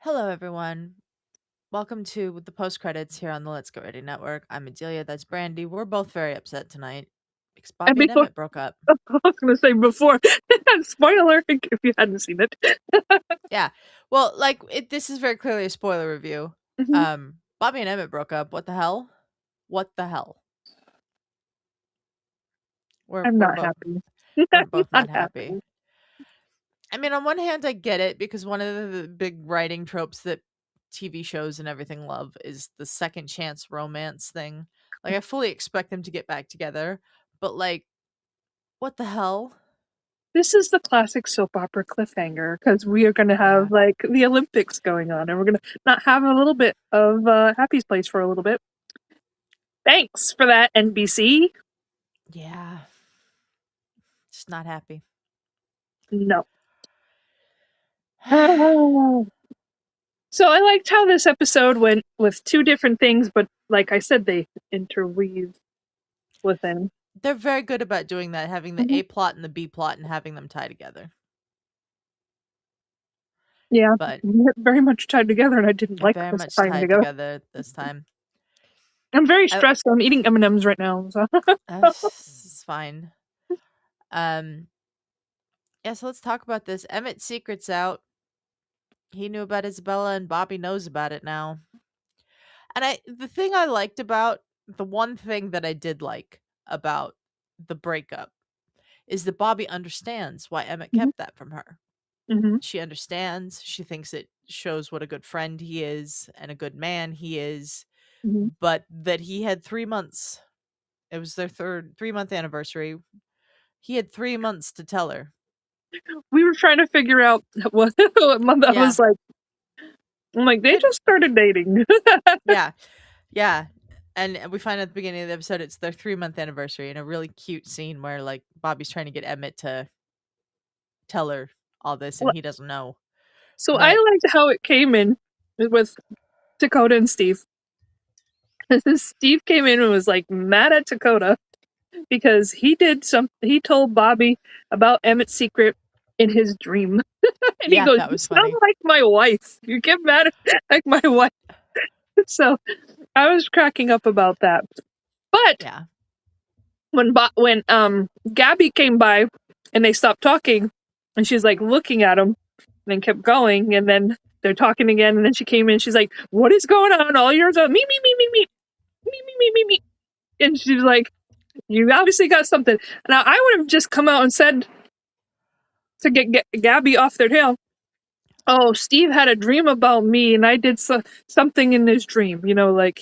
Hello, everyone. Welcome to the post credits here on the Let's Get Ready Network. I'm Adelia. That's Brandi. We're both very upset tonight because And Bobbie and before, Emmett broke up. I was going to say before, spoiler if you hadn't seen it. Yeah. Well, this is very clearly a spoiler review. Mhm. Bobbie and Emmett broke up. What the hell? What the hell? We're I'm we're not both happy. we're I'm both not not happy. happy. I mean, on one hand, I get it because one of the big writing tropes that TV shows and everything love is the second chance romance thing. Like, I fully expect them to get back together, but what the hell? This is the classic soap opera cliffhanger because we are going to Yeah. have like the Olympics going on and we're going to not have a little bit of Happy's Place for a little bit. Thanks for that, NBC. Yeah. Just not happy. No. So I liked how this episode went with two different things, but like I said, they interweave within. They're very good about doing that, having the Mhm. A plot and the B plot and having them tie together. Yeah, But very much tied together, and I didn't like very this much time tied together. together this time. I'm very I, stressed. I'm eating M&Ms right now. So. it's fine. Um yeah, so let's talk about this. Emmett's secret's out. He knew about Isabella and Bobbie knows about it now. And the one thing that I did like about the breakup is that Bobbie understands why Emmett Mhm, kept that from her. mhm, She understands. She thinks it shows what a good friend he is and a good man he is, mhm. but that he had 3 months. It was their 3-month anniversary. He had 3 months to tell her. We were trying to figure out what month I Yeah. was like. I'm like, they Could just started dating. Yeah. Yeah. And we find at the beginning of the episode it's their 3-month anniversary in a really cute scene where Bobbie's trying to get Emmett to tell her all this and he doesn't know. So I But liked how it came in with Takoda and Steve. Steve came in and was like mad at Takoda because he told Bobbie about Emmett's secret in his dream. And he yeah, goes, that "You was sound funny. like my wife. You get mad at like my wife." So I was cracking up about that. But Yeah. when Gabby came by and they stopped talking, and she's like looking at him, and then kept going, and then they're talking again, and then she came in, she's like, "What is going on? All yours are me, me, me, me, me, me, me, me, me, me," and she's like, "You obviously got something." Now I would have just come out and said to get Gabby off their tail. Oh, Steve had a dream about me, and I did something in his dream.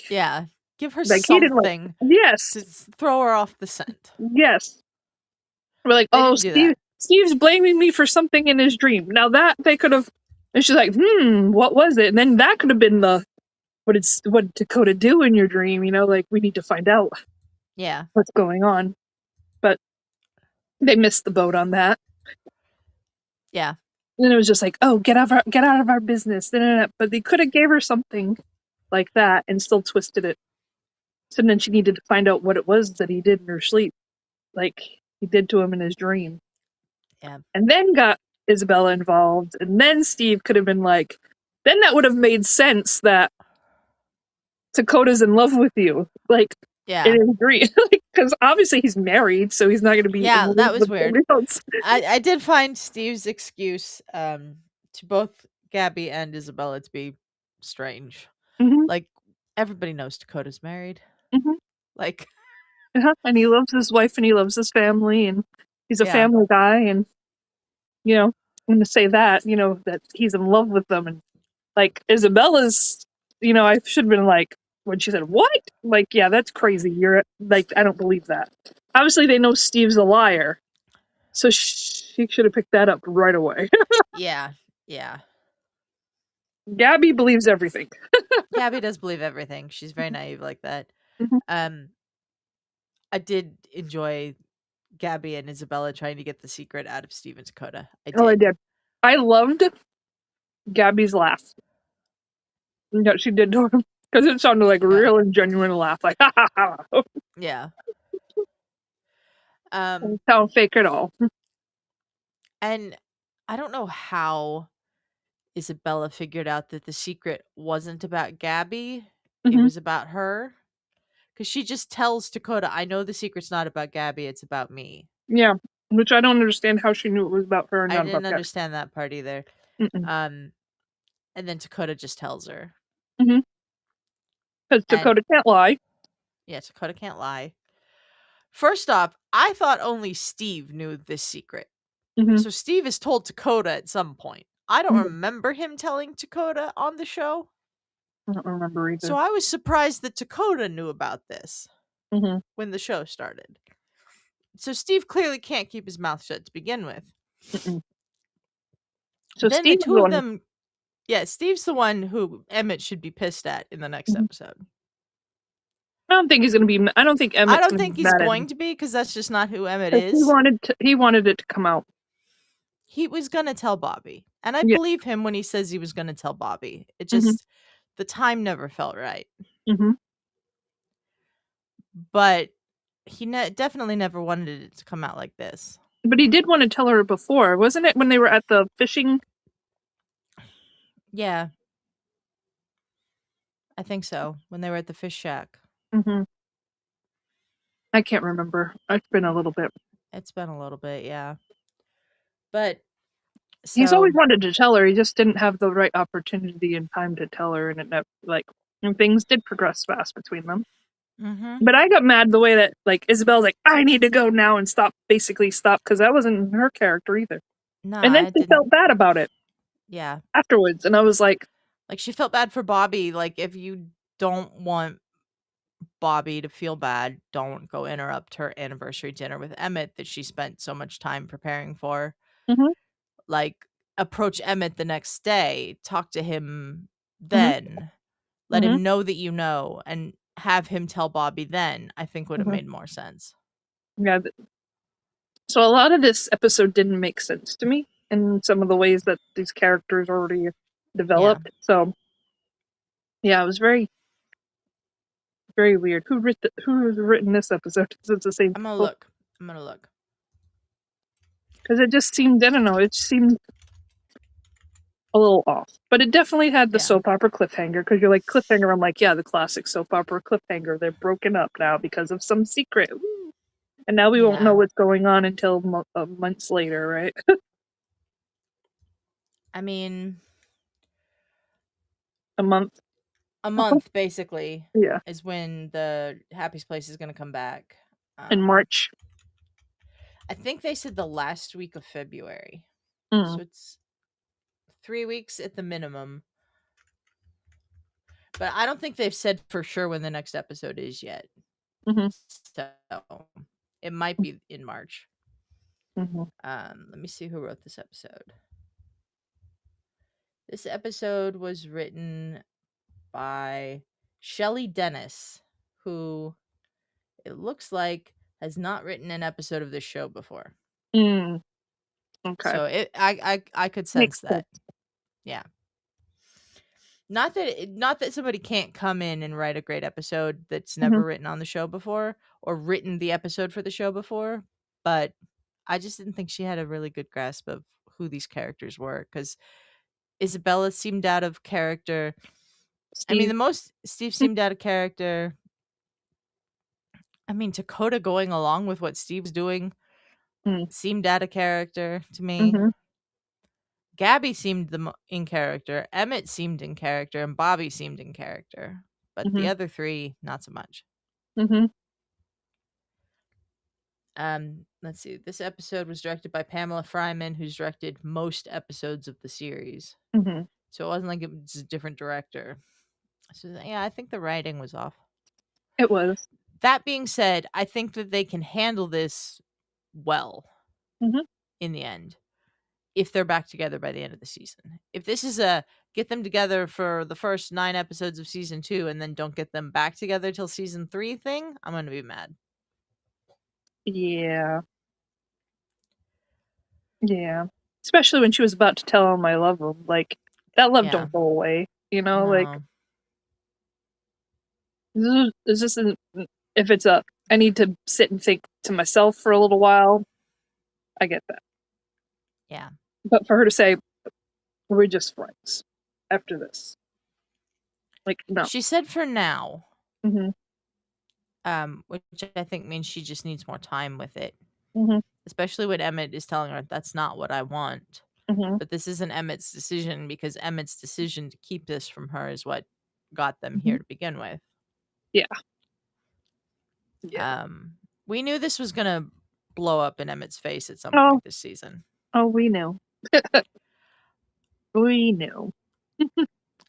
Yeah. Give her He didn't like. something Yes, to throw her off the scent. yes. We're like, They oh, didn't do that. Steve's blaming me for something in his dream. Now that they could have, and she's like, what was it? And then that could have been what did Dakota do in your dream? Like we need to find out Yeah. what's going on. But they missed the boat on that. Yeah. And then it was just like, oh, get out of our business. But they could have gave her something like that and still twisted it. So then she needed to find out what it was that he did in her sleep, like he did to him in his dream. Yeah. And then got Isabella involved, and then Steve could have been like, then that would have made sense that Dakota's in love with you, like in Yeah. his dream, because obviously he's married, so he's not going to be in Yeah, love that was with weird. somebody else. I did find Steve's excuse to both Gabby and Isabella to be strange. Hmm. Like, everybody knows Dakota's married. Hmm. Like, And he loves his wife and he loves his family, and he's a yeah. family guy, and you know, I'm going to say that that he's in love with them, and like Isabella's, I should have been like when she said what, like yeah, that's crazy. You're like I don't believe that. Obviously, they know Steve's a liar, so she should have picked that up right away. Yeah. Yeah. Gabby believes everything. Gabby does believe everything. She's very naive like that. Mhm. Um, I did enjoy Gabby and Isabella trying to get the secret out of Steve and Takoda. I Oh, I did. did. I loved Gabby's laugh. That she did to him because it sounded like a Yeah. real and genuine laugh, like ha ha ha. Yeah. Didn't Um, sound fake at all. and I don't know how Isabella figured out that the secret wasn't about Gabby, it Mhm. was about her. Because she just tells Takoda, I know the secret's not about Gabby, it's about me. Yeah, which I don't understand how she knew it was about her and I not about didn't Gabby. understand that part either. Mm-mm. Um, and then Takoda just tells her. Mhm. 'Cause And Takoda can't lie. yeah, Takoda can't lie. First off, I thought only Steve knew this secret. Mhm. So Steve is told Takoda at some point. I don't Mhm. remember him telling Takoda on the show. I don't remember So either. I was surprised that Takoda knew about this Mhm. when the show started. So Steve clearly can't keep his mouth shut to begin with. Mm-mm. So Then the Steve is two the of one. them, yeah, Steve's the one who Emmett should be pissed at in the next Mhm. episode. I don't think he's gonna be. I don't think I Emmett's don't gonna be think he's mad at him going to be because that's just not who Emmett because he is. wanted to. He wanted it to come out. He was going to tell Bobbie. And I Yeah. believe him when he says he was going to tell Bobbie. It Mhm. just, the time never felt right. Mhm. But he definitely never wanted it to come out like this. But he did want to tell her before, wasn't it? When they were at the fishing. Yeah, I think so. When they were at the fish shack. Mhm. I can't remember. It's been a little bit. It's been a little bit, yeah. But He's always so, wanted to tell her. He just didn't have the right opportunity and time to tell her, and it never, like, and things did progress fast between them. mhm. But I got mad the way that, like, Isabel's like, I need to go now and stop, basically stop, because that wasn't her character either. No, And then I she didn't. felt bad about it Yeah. afterwards, and I was like, Like, she felt bad for Bobbie. Like, if you don't want Bobbie to feel bad, don't go interrupt her anniversary dinner with Emmett that she spent so much time preparing for. mhm, Like, approach Emmett the next day, talk to him mhm, then, let mhm, him know that you know, and have him tell Bobbie then, I think would have mhm. made more sense. Yeah. So a lot of this episode didn't make sense to me in some of the ways that these characters already Yeah. developed. So yeah, it was very, very weird. Who's written this episode? 'Cause it's the same I'm gonna people. look. I'm gonna look. Because it just seemed, I don't know, it seemed a little off. But it definitely had the Yeah. soap opera cliffhanger, because you're like, cliffhanger, I'm like, yeah, the classic soap opera cliffhanger. They're broken up now because of some secret. Woo. And now we won't know Yeah. what's going on until months later, right? I mean, A month. a month basically Yeah. is when the Happy's Place is gonna come back. In Um, March. I think they said the last week of February. Mm. So it's 3 weeks at the minimum. But I don't think they've said for sure when the next episode is yet. Hmm. So it might be in March. Hmm. Let me see who wrote this episode. This episode was written by Shelley Dennis, who it looks like has not written an episode of this show before. Mm. Okay. So I could Makes sense sense. that. Yeah. Not that somebody can't come in and write a great episode that's Hmm. never written on the show before or written the episode for the show before, but I just didn't think she had a really good grasp of who these characters were cuz Isabella seemed out of character. I mean, Steve. the most Steve seemed out of character. I mean, Takoda going along with what Steve's doing Mm. seemed out of character to me. Hmm. Gabby seemed in character. Emmett seemed in character, and Bobbie seemed in character. But the Hmm. other three, not so much. Hmm. Let's see. This episode was directed by Pamela Fryman, who's directed most episodes of the series. Hmm. So it wasn't like it was a different director. So yeah, I think the writing was off. It was. That being said, I think that they can handle this well Hmm. in the end if they're back together by the end of the season. If this is a get them together for the first 9 episodes of season 2 and then don't get them back together till season 3 thing, I'm going to be mad. Yeah. Yeah. Especially when she was about to tell him I love him. Like, that love Yeah. don't go away. You know, like, No. this isn't, if it's a, I need to sit and think to myself for a little while, I get that. Yeah. But for her to say, we're just friends after this. Like, no. She said for now, Mhm. which I think means she just needs more time with it. Mhm. Especially when Emmett is telling her that's not what I want. Mhm. But this isn't Emmett's decision because Emmett's decision to keep this from her is what got them Mhm. here to begin with. Yeah. Yeah. We knew this was gonna blow up in Emmett's face at some Oh, point this season. oh, we knew. We knew.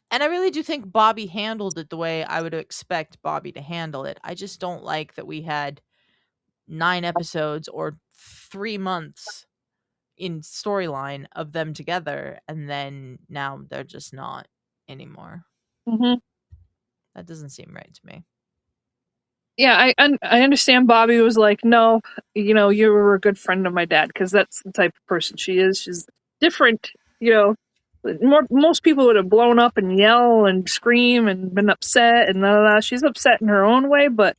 And I really do think Bobbie handled it the way I would expect Bobbie to handle it. I just don't like that we had 9 episodes or 3 months in storyline of them together, and then now they're just not anymore. Mhm. That doesn't seem right to me. Yeah, I understand Bobbie was like, "No, you know, you were a good friend of my dad," because that's the type of person she is. She's different, you know. Most people would have blown up and yell and scream and been upset and she's upset in her own way, but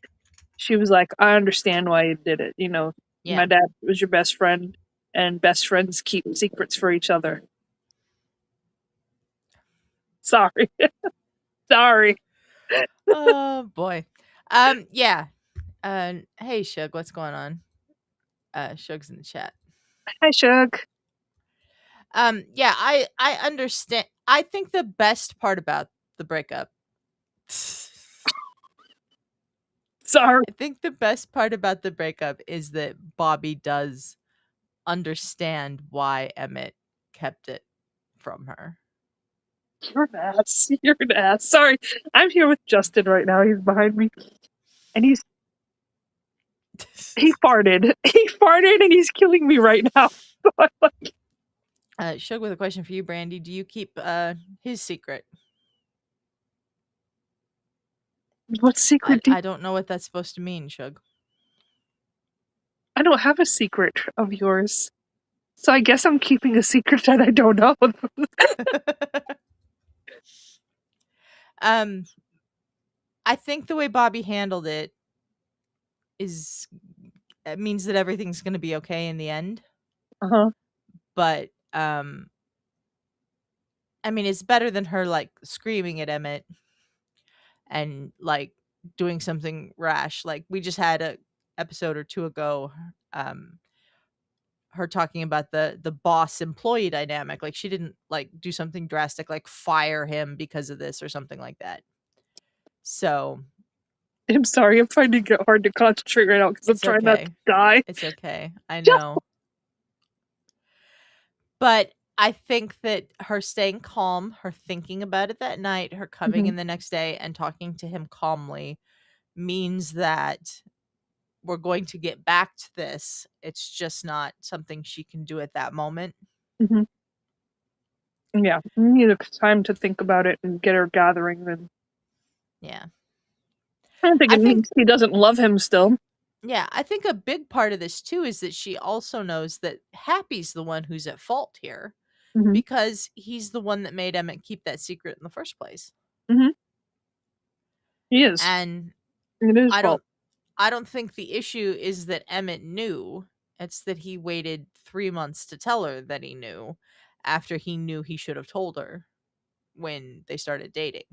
she was like, "I understand why you did it. You know, my Yeah. dad was your best friend, and best friends keep secrets for each other." Sorry, sorry. Oh boy. Yeah. Hey Shug, what's going on? Shug's in the chat. Hi, Shug. Yeah, I understand. I think the best part about the breakup Sorry. I think the best part about the breakup is that Bobbie does understand why Emmett kept it from her. You're an ass. You're an ass. Sorry. I'm here with Justin right now. He's behind me. And he farted. He farted and he's killing me right now. Shug, with a question for you, Brandi. Do you keep his secret? What secret do you... I don't know what that's supposed to mean, Shug. I don't have a secret of yours. So I guess I'm keeping a secret that I don't know. um, I think the way Bobbie handled it means that everything's going to be okay in the end. Uh-huh. But I mean, it's better than her like screaming at Emmett and like doing something rash. Like we just had a episode or two ago, her talking about the boss employee dynamic. Like she didn't like do something drastic like fire him because of this or something like that. So I'm sorry. I'm finding it hard to concentrate right now because I'm it's trying not okay. to die. It's okay. I Yeah. know. But I think that her staying calm, her thinking about it that night, her coming Mhm. in the next day and talking to him calmly means that we're going to get back to this. It's just not something she can do at that moment. Mhm. Yeah. We need time to think about it and get her gathering. Then Yeah. I don't think I it think means he doesn't love him still. yeah, I think a big part of this too is that she also knows that Happy's the one who's at fault here Mhm. because he's the one that made Emmett keep that secret in the first place. Mhm. He is. And It is I fault. don't I don't think the issue is that Emmett knew. It's that he waited 3 months to tell her that he knew after he knew he should have told her when they started dating.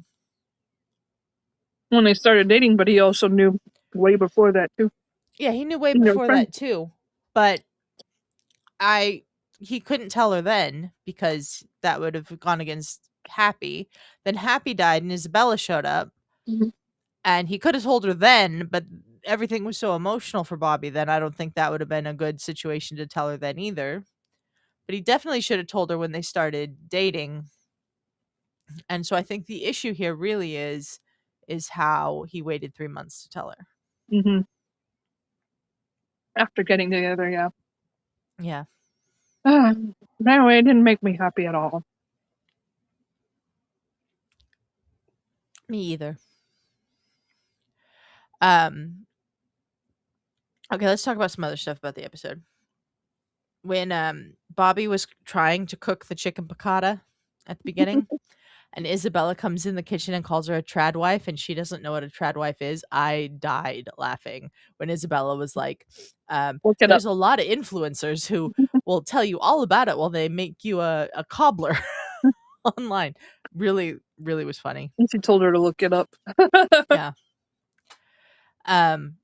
When they started dating, but he also knew way before that too. Yeah, he knew way You know, before friends. that too. But I he couldn't tell her then because that would have gone against Happy. Then Happy died and Isabella showed up Mhm. and he could have told her then, but everything was so emotional for Bobbie then I don't think that would have been a good situation to tell her then either. But he definitely should have told her when they started dating. And so I think the issue here really is how he waited 3 months to tell her. Mhm. After getting together, yeah. Yeah. Anyway, it didn't make me happy at all. Me either. Um okay, let's talk about some other stuff about the episode. When Bobbie was trying to cook the chicken piccata at the beginning and Isabella comes in the kitchen and calls her a trad wife and she doesn't know what a trad wife is, I died laughing when Isabella was like, Look it up. there's a lot of influencers who will tell you all about it while they make you a cobbler. online. Really, really was funny. And she told her to look it up. Yeah. Um,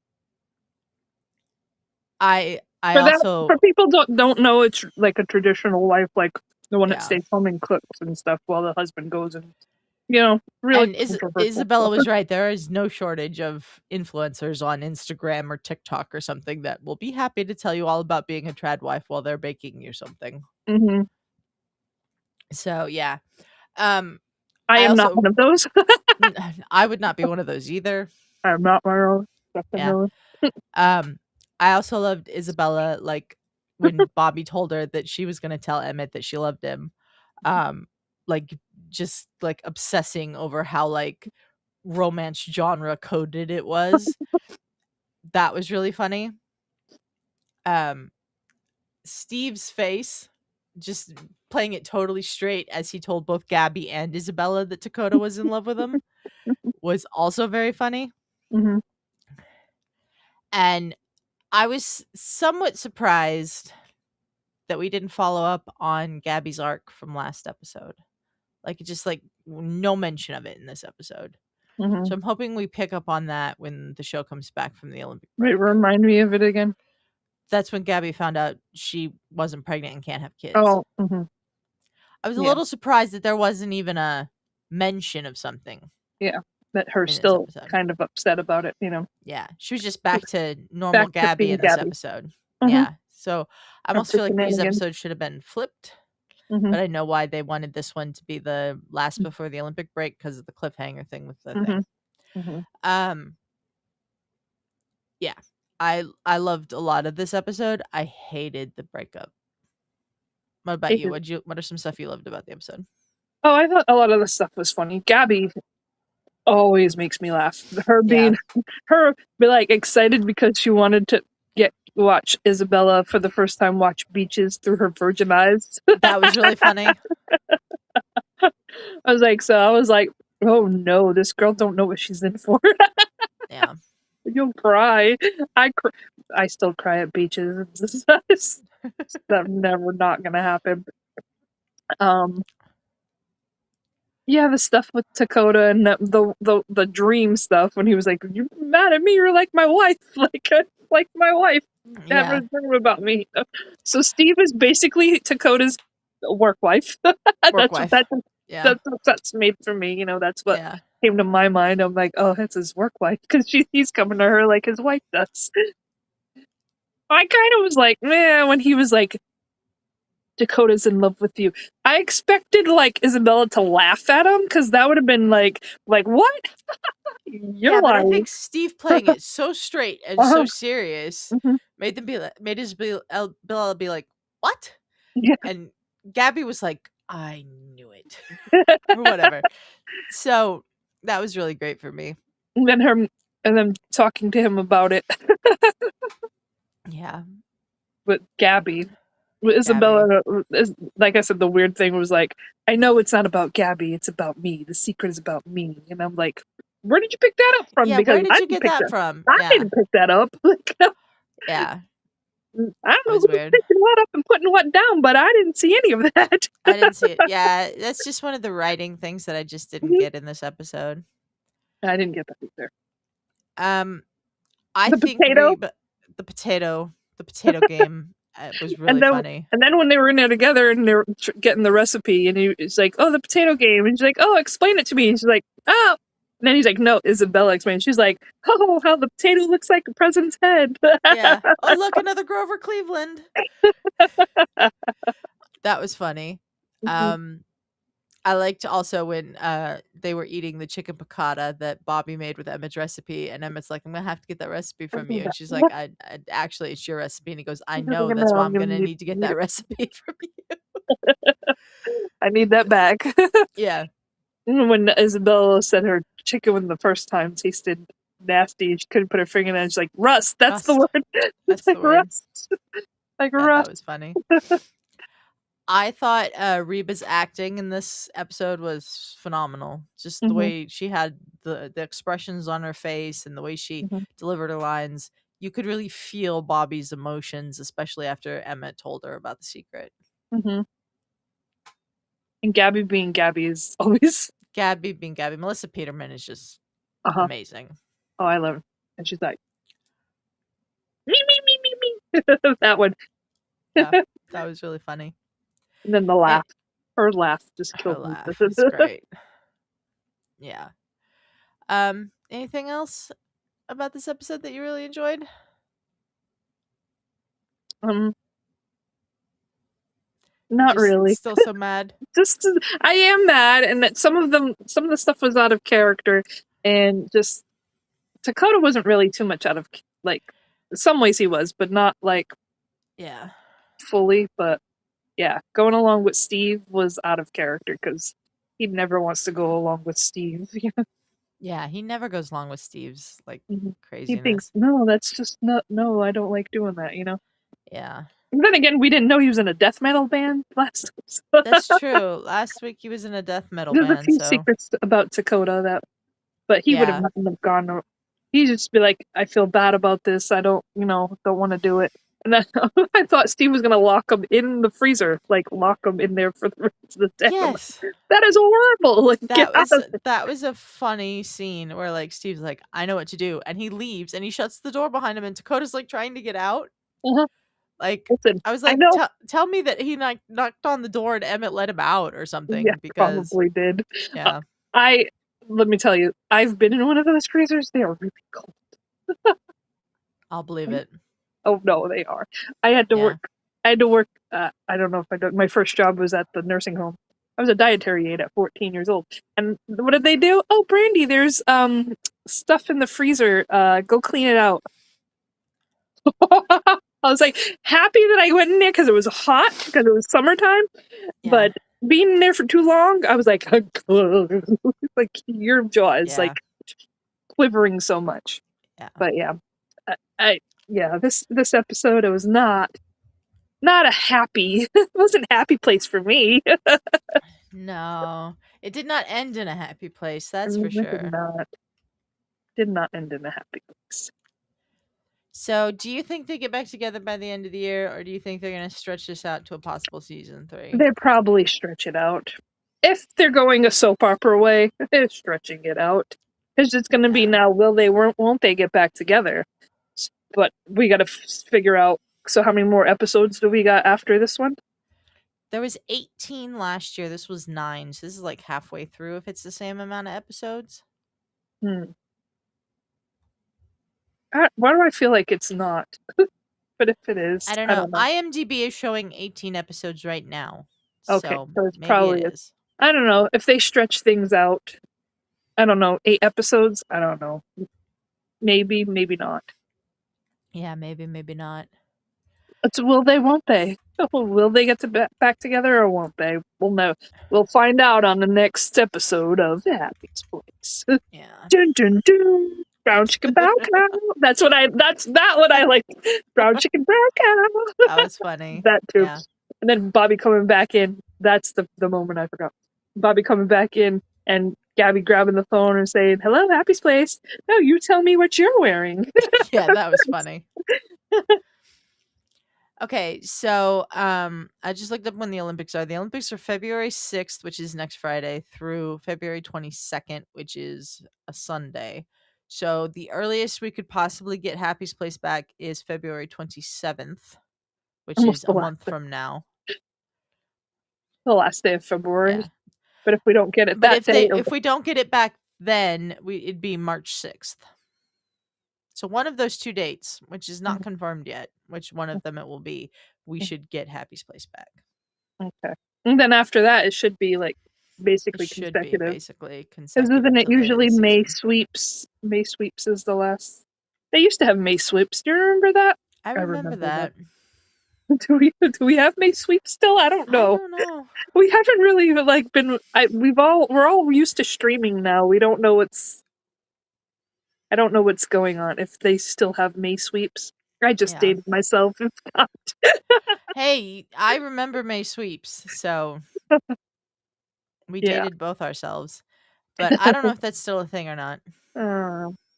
I For that, also for people don't know, it's like a traditional life, like the one that yeah. stays home and cooks and stuff while the husband goes and, really And controversial Isabella stuff. was right. There is no shortage of influencers on Instagram or TikTok or something that will be happy to tell you all about being a trad wife while they're baking you something. Hmm. So yeah. Um, I I am not also one of those. I would not be one of those either. I am not my own. Yeah. Definitely. Um, I also loved Isabella, like, when Bobbie told her that she was gonna tell Emmett that she loved him, um, like, just, like, obsessing over how, like, romance genre coded it was. That was really funny. Um, Steve's face, just playing it totally straight as he told both Gabby and Isabella that Takoda was in love with him, was also very funny. Hmm. And I was somewhat surprised that we didn't follow up on Gabby's arc from last episode. Like, just, like, no mention of it in this episode. Hmm. So I'm hoping we pick up on that when the show comes back from the Olympic Wait, break. remind me of it again. That's when Gabby found out she wasn't pregnant and can't have kids. Oh, hmm. I was a Yeah, little surprised that there wasn't even a mention of something yeah. That her in this still episode. kind of upset about it. Yeah, she was just back to normal Back to Gabby being in this Gabby. episode. Hmm. Yeah, so I almost After feel like these shenanigans. episodes should have been flipped, Hmm. but I know why they wanted this one to be the last before the Olympic break because of the cliffhanger thing with the Hmm. thing. Hmm. Um, yeah, I loved a lot of this episode. I hated the breakup. What about you? What are some stuff you loved about the episode? Oh, I thought a lot of the stuff was funny. Gabby always makes me laugh. Her Yeah, being, her be like excited because she wanted to get watch Isabella for the first time watch beaches through her virgin eyes. that was really funny. I was like, oh no, this girl don't know what she's in for. Yeah, You'll cry. I still cry at beaches. That's never not gonna happen. Um, yeah, the stuff with Takoda and the dream stuff when he was like, "You mad at me? You're like my wife, like my wife. Never yeah, dream about me." So Steve is basically Takoda's work wife. work wife. Yeah, That's what's made for me. That's what yeah. came to my mind. I'm like, oh, that's his work wife because he's coming to her like his wife does. I kind of was like, man, when he was like, Dakota's in love with you. I expected like Isabella to laugh at him because that would have been like what? You're Yeah, but I lying. think Steve playing it so straight and Uh-huh. so serious Mhm. made his Bill be like, "What?" Yeah. And Gabby was like, "I knew it," or whatever. So that was really great for me. and then her and then talking to him about it Yeah, with Gabby. With Gabby. Isabella, like I said, the weird thing was like, I know it's not about Gabby, it's about me. The secret is about me. And I'm like, where did you pick that up from? Yeah, Because where did you get that from? I Yeah, didn't pick that up. yeah, I don't it know was who's weird. picking what up and putting what down, but I didn't see any of that. I didn't see it. Yeah, that's just one of the writing things that I just didn't Mhm. get in this episode. I didn't get that either. Um, I The think potato, the potato game was and really then funny. and then when they were in there together and they were getting the recipe, and he's like, "Oh, the potato game," and she's like, "Oh, explain it to me." And she's like, "Oh," and then he's like, "No, Isabella explains." She's like, "Oh, how the potato looks like a president's head." Yeah. Oh, look, another Grover Cleveland. That was funny. Mhm. Um, I liked also when they were eating the chicken piccata that Bobbie made with Emmett's recipe, and Emmett's like, "I'm gonna have to get that recipe from you," and she's like, I actually, it's your recipe," and he goes, "I know. That's why I'm I'm gonna gonna need to get need that it. recipe from you." I need that back. Yeah, When Isabella said her chicken the first time tasted nasty, she couldn't put her finger in it. She's like, "Rust." That's the rust. word. It's That's like the word. rust. Like Yeah, that rust. was funny. I thought Reba's acting in this episode was phenomenal. Just the Mhm. way she had the expressions on her face and the way she Mhm. delivered her lines. You could really feel Bobbie's emotions, especially after Emmett told her about the secret. Mhm. And Gabby being Gabby is always Gabby being Gabby. Melissa Peterman is just uh-huh. amazing. Oh, I love her. And she's like me. That one. Yeah, that was really funny. And then the laugh. Her laugh just Her killed me. laugh is great. Yeah. Anything else about this episode that you really enjoyed? Not Just really. still so mad. Just I am mad, and that some of the stuff was out of character, and just Takoda wasn't really too much out of like. In some ways he was, but not like Yeah. fully. But yeah, going along with Steve was out of character because he never wants to go along with Steve. Yeah, he never goes along with Steve's like He thinks, craziness. no, that's just not. No, I don't like doing that. Yeah. And then again, we didn't know he was in a death metal band last time. That's true. Last week he was in a death metal There's a band, few so secrets about Takoda that, but he would have yeah. not gone. He'd just be like, I feel bad about this. I don't, don't want to do it. And then I thought Steve was gonna lock him in the freezer, like lock him in there for the rest of the day. Yes. That is horrible. Like, get out of there. That was a funny scene where like Steve's like, I know what to do, and he leaves and he shuts the door behind him, and Dakota's like trying to get out. Uh-huh. Like Listen, I was I like, know. tell me that he knocked on the door and Emmett let him out or Yeah, something because probably did. yeah. I Let me tell you, I've been in one of those freezers. They are really cold. I'll believe it. Oh no, they are. I had to Yeah. work. I don't know if I did. My first job was at the nursing home. I was a dietary aide at 14 years old. And what did they do? Oh, Brandi, there's stuff in the freezer. Go clean it out. I was like happy that I went in there because it was hot because it was summertime. Yeah. But being in there for too long, I was like, like your jaw is like quivering so much. Yeah. But yeah, this episode, it was not a happy. It wasn't a happy place for me. No, it did not end in a happy place. That's for It sure. did not end in a happy place. So, do you think they get back together by the end of the year, or do you think they're going to stretch this out to a possible season 3? They probably stretch it out. If they're going a soap opera way, they're stretching it out. Because it's going to be now, won't they get back together? But we got to figure out, so how many more episodes do we got after this one? There was 18 last year. This was 9. So this is like halfway through if it's the same amount of episodes. Why do I feel like it's not? But if it is, I don't know. IMDb is showing 18 episodes right now. Okay, So it's maybe probably it is. I don't know. If they stretch things out, I don't know, 8 episodes? I don't know. Maybe, maybe not. Yeah, maybe not. Won't they? Will they get back together or won't they? We'll know. We'll find out on the next episode of The Happy's Place. Yeah. Dun dun dun. Brown chicken brown cow. That's what I like. Brown chicken brown cow. That was funny. That too. Yeah. And then Bobbie coming back in. That's the moment I forgot. Bobbie coming back in and Gabby grabbing the phone and saying, "Hello, Happy's Place. No, you tell me what you're wearing." Yeah, that was funny. Okay, so I just looked up when the Olympics are. The Olympics are February 6th, which is next Friday, through February 22nd, which is a Sunday. So the earliest we could possibly get Happy's Place back is February 27th, which Almost is a month from now. The last day of February. Yeah. But if we don't get it But day, if we don't get it back then, it'd be March 6th. So one of those 2 dates, which is not confirmed yet, which one of them it will be, we should get Happy's Place back. Okay. And then after that, it should be like basically should consecutive. Be basically consecutive. Isn't it usually May sweeps? May sweeps is the last. They used to have May sweeps. Do you remember that? I remember that. Do we have May sweeps still? I don't know. I don't know. We haven't really like been. We're all used to streaming now. We don't know I don't know what's going on. If they still have May sweeps, I just dated myself. If not. Hey, I remember May sweeps, so we dated both ourselves. But I don't know if that's still a thing or not.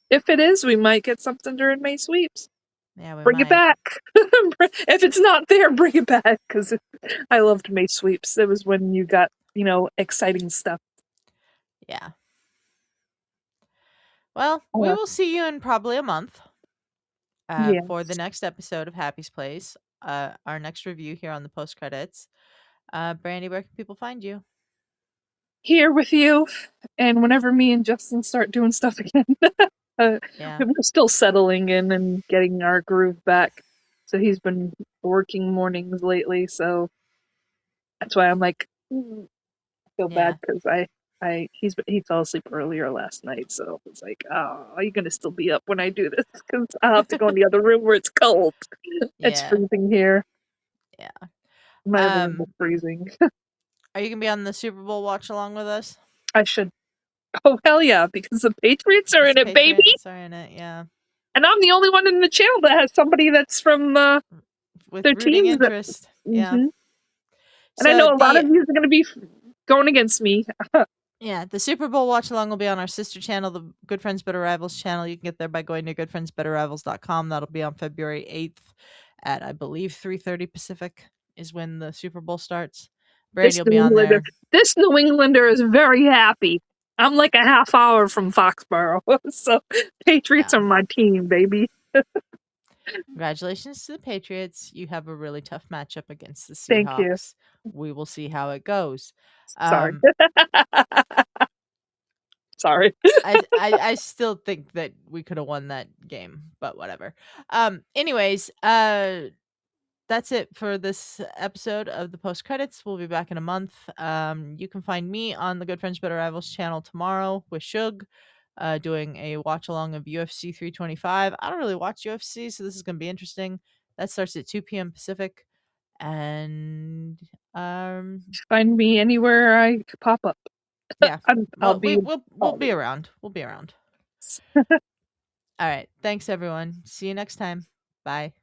If it is, we might get something during May sweeps. Yeah, we bring might. it back. If it's not there, bring it back because I loved May sweeps. It was when you got exciting stuff. Yeah. Well, we Uh, will see you in probably a month for the yes. next episode of Happy's Place, our next review here on the post credits. Brandi, where can people find you? Here with you, and whenever me and Justin start doing stuff again, Yeah. we're still settling in and getting our groove back. So he's been working mornings lately, so that's why I'm like, I feel bad Yeah. because he fell asleep earlier last night, so it's like, oh, are you gonna still be up when I do this? Because I'll have to go in the other room where it's cold. It's Yeah. freezing here. Yeah. My other room is Um, freezing. are you gonna be on the Super Bowl watch along with us? I should. Oh hell yeah! Because the Patriots are Because in the it, baby. Patriots are in it, yeah. And I'm the only one in the channel that has somebody that's from With their rooting teams. interest. Yeah. Hmm. And I So know a lot the of you are going to be going against me. Yeah, the Super Bowl watch along will be on our sister channel, the Good Friends Better Rivals channel. You can get there by going to goodfriendsbetterrivals.com. That'll be on February 8th at I believe 3:30 Pacific is when the Super Bowl starts. Brandi This will be New on Englander, there. this New Englander is very happy. I'm like a half hour from Foxborough, so Patriots Yeah. are my team, baby. Congratulations to the Patriots. You have a really tough matchup against the Thank you. Seahawks. We will see how it goes. Sorry. Um Sorry. I still think that we could have won that game, but whatever. Anyways, that's it for this episode of the post credits. We'll be back in a month. You can find me on the Good Friends Better Rivals channel tomorrow with Shug, doing a watch along of UFC 325. I don't really watch UFC, so this is going to be interesting. That starts at 2 p.m. Pacific, and Find me anywhere I pop up. yeah, I'll well, be we'll be always. around. We'll be around. All right, thanks everyone. See you next time. Bye.